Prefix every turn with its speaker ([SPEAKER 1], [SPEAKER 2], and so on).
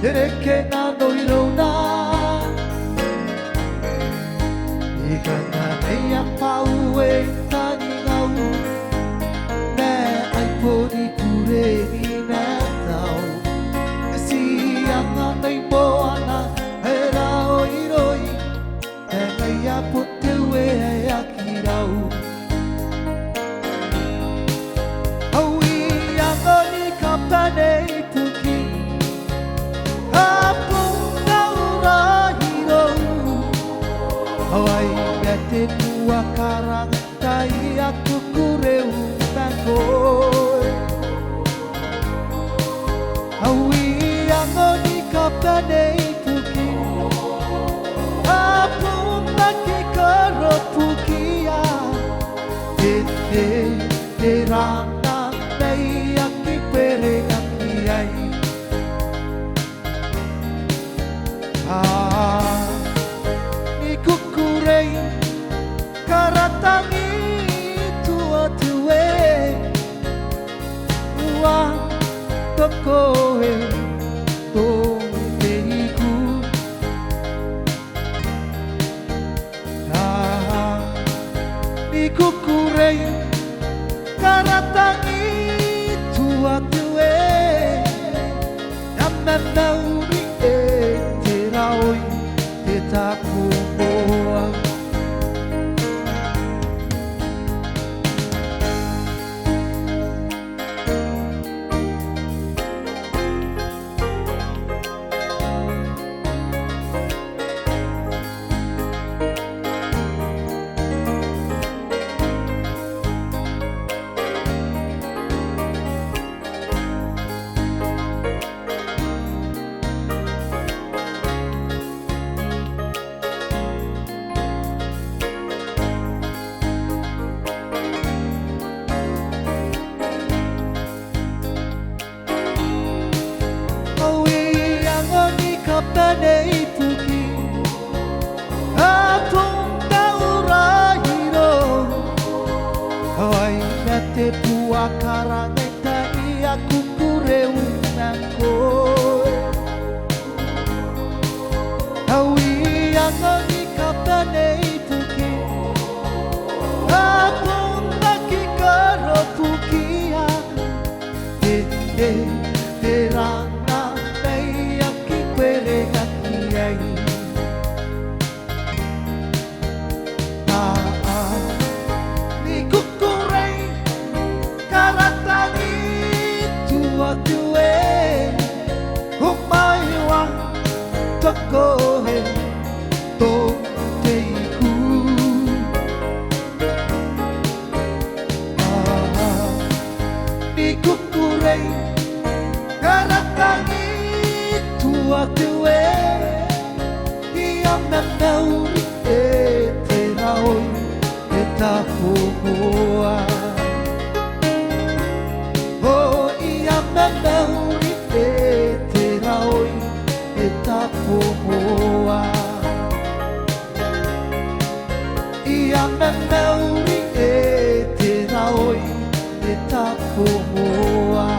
[SPEAKER 1] Yerekena no irona Ikana neia pau e tani ngau Ne ai pori pure ni na tau E si anga nei moana e rao iroi E ngai a pote ue e aki rau Au I anga ni kapane I puki Hawaii me te tua karang tai aku kureu na koe Hawaii angoni kapane I puki Apuna ki karo pukia Te rana nei aki pere aki ai Kukurei karatangi tua tue Ua tokoe to teiku Ni kukurei karatangi tua tue Namanauri e te raoi te tapu moa Kapane I puki Apunta urahiro Hawaii me te pua karangai tai aku kureu na koe Hawaii angoni kapane I puki Apunta ki karo pukia Te rana nei aki pere aki ai Ni kukurei karatangi tua tue Humai wa tokohe to teiku Ni kukurei karatangi tua tue Ia me nauri e te raoi e tapu moa Oh, ia me nauri e te raoi e tapu moa Ia me nauri e te raoi e tapu moa